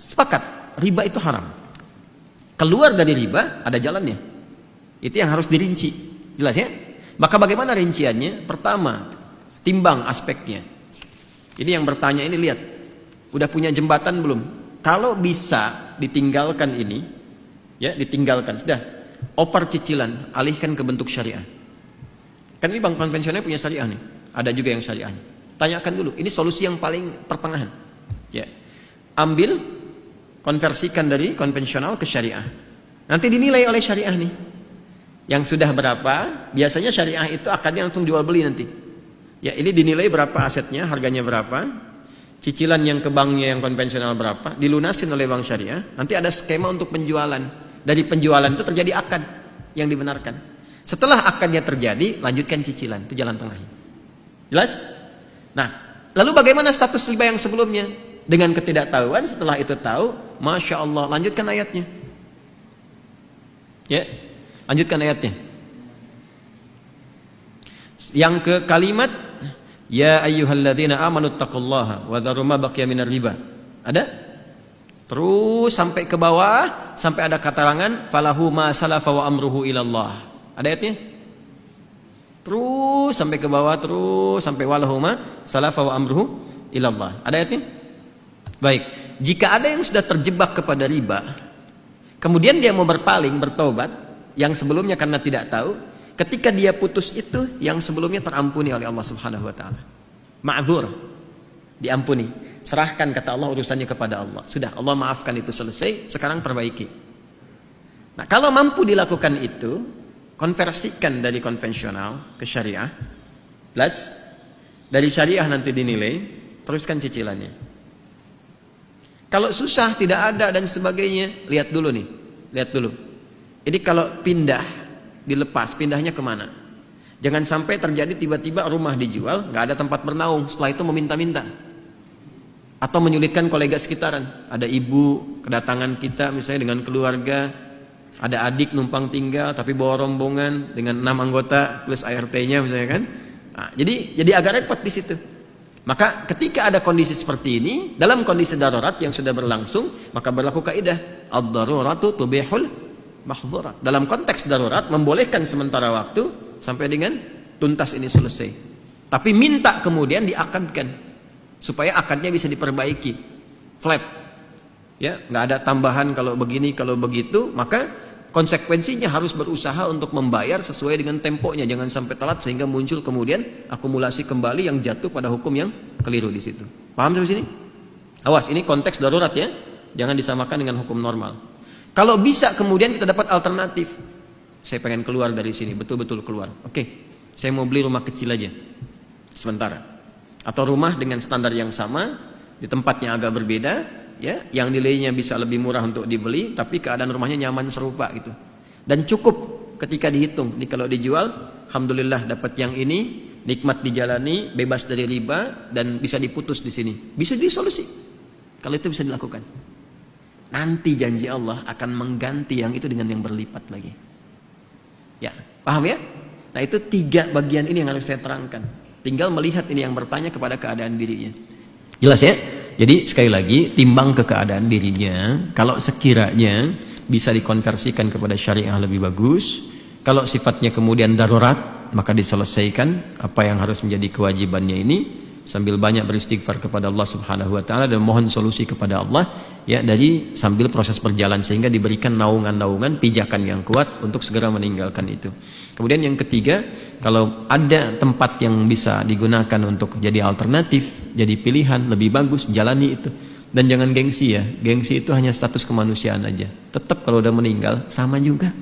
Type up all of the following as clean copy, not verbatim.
sepakat, riba itu haram. Keluar dari riba ada jalannya. Itu yang harus dirinci. Jelas ya? Maka bagaimana rinciannya? Pertama, timbang aspeknya. Ini yang bertanya ini, lihat, udah punya jembatan belum? Kalau bisa ditinggalkan ini, ya ditinggalkan, sudah. Oper cicilan, alihkan ke bentuk syariah. Kan ini bank konvensional punya syariah nih. Ada juga yang syariah. Tanyakan dulu, ini solusi yang paling pertengahan. Ya. Ambil, konversikan dari konvensional ke syariah. Nanti dinilai oleh syariah nih. Yang sudah berapa, biasanya syariah itu akadnya langsung jual beli nanti. Ya, ini dinilai berapa asetnya, harganya berapa, cicilan yang ke banknya yang konvensional berapa, dilunasin oleh bank syariah. Nanti ada skema untuk penjualan. Dari penjualan itu terjadi akad yang dibenarkan. Setelah akadnya terjadi, lanjutkan cicilan, itu jalan tengahnya. Jelas? Nah, lalu bagaimana status riba yang sebelumnya? Dengan ketidaktahuan, setelah itu tahu, Masya Allah, lanjutkan ayatnya. Ya, lanjutkan ayatnya. Yang ke kalimat, Ya ayyuhalladzina amanu taqullaha wa dharu ma baqiya minar riba. Ada? Terus sampai ke bawah, sampai ada karangan, falahu ma salafa wa amruhu ilallah. Ada ayatnya? Terus sampai ke bawah, terus sampai walahu ma salafa wa amruhu ilallah. Ada ayatnya? Baik, jika ada yang sudah terjebak kepada riba, kemudian dia mau berpaling, bertobat, yang sebelumnya karena tidak tahu, ketika dia putus itu, yang sebelumnya terampuni oleh Allah Subhanahu wa taala. Ma'dzur, diampuni. Serahkan, kata Allah, urusannya kepada Allah. Sudah, Allah maafkan, itu selesai, sekarang perbaiki. Nah, kalau mampu dilakukan itu, konversikan dari konvensional ke syariah, plus dari syariah nanti dinilai, teruskan cicilannya. Kalau susah, tidak ada dan sebagainya, lihat dulu nih, lihat dulu. Jadi kalau pindah, dilepas, pindahnya kemana? Jangan sampai terjadi tiba-tiba rumah dijual, nggak ada tempat bernaung, setelah itu meminta-minta. Atau menyulitkan kolega sekitaran. Ada ibu kedatangan kita misalnya dengan keluarga, ada adik numpang tinggal tapi bawa rombongan dengan 6 anggota plus ART-nya misalnya kan. Nah, jadi agak repot di situ. Maka ketika ada kondisi seperti ini, dalam kondisi darurat yang sudah berlangsung, maka berlaku kaidah ad-daruratu tubihul mahdzurat. Dalam konteks darurat membolehkan sementara waktu sampai dengan tuntas ini selesai. Tapi minta kemudian diakadkan supaya akadnya bisa diperbaiki, flat, ya, nggak ada tambahan kalau begini kalau begitu. Maka konsekuensinya harus berusaha untuk membayar sesuai dengan temponya, jangan sampai telat sehingga muncul kemudian akumulasi kembali yang jatuh pada hukum yang keliru di situ. Paham sampai sini? Awas, ini konteks darurat ya, jangan disamakan dengan hukum normal. Kalau bisa kemudian kita dapat alternatif, saya pengen keluar dari sini, betul-betul keluar. Oke, saya mau beli rumah kecil aja, sementara. Atau rumah dengan standar yang sama di tempatnya agak berbeda, ya, yang nilainya bisa lebih murah untuk dibeli, tapi keadaan rumahnya nyaman serupa gitu. Dan cukup ketika dihitung, ini kalau dijual, alhamdulillah dapat yang ini, nikmat dijalani, bebas dari riba, dan bisa diputus di sini. Bisa disolusi. Kalau itu bisa dilakukan. Nanti janji Allah akan mengganti yang itu dengan yang berlipat lagi. Ya, paham ya? Nah, itu 3 bagian ini yang harus saya terangkan. Tinggal melihat ini yang bertanya kepada keadaan dirinya. Jelas ya? Jadi sekali lagi, timbang ke keadaan dirinya. Kalau sekiranya bisa dikonversikan kepada syariah lebih bagus. Kalau sifatnya kemudian darurat, maka diselesaikan apa yang harus menjadi kewajibannya ini, sambil banyak beristighfar kepada Allah Subhanahu wa taala dan mohon solusi kepada Allah, ya, dari sambil proses berjalan sehingga diberikan naungan-naungan pijakan yang kuat untuk segera meninggalkan itu. Kemudian yang ketiga, kalau ada tempat yang bisa digunakan untuk jadi alternatif, jadi pilihan lebih bagus, jalani itu. Dan jangan gengsi ya, gengsi itu hanya status kemanusiaan aja. Tetap kalau udah meninggal sama juga.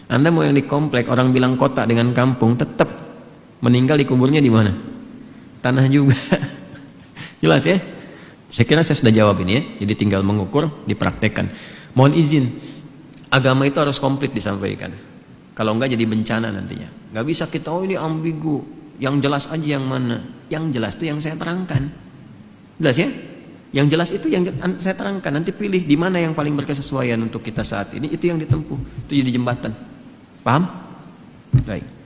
Anda mau yang di komplek, orang bilang kota dengan kampung, tetap meninggal dikuburnya di mana? Tanah juga. Jelas ya? Saya kira saya sudah jawab ini ya. Jadi tinggal mengukur, dipraktekkan. Mohon izin, agama itu harus komplit disampaikan. Kalau enggak jadi bencana nantinya. Enggak bisa kita, oh ini ambigu, yang jelas aja yang mana. Yang jelas itu yang saya terangkan. Jelas ya? Yang jelas itu yang saya terangkan. Nanti pilih di mana yang paling berkesesuaian untuk kita saat ini, itu yang ditempuh. Itu jadi jembatan. Paham? Baik.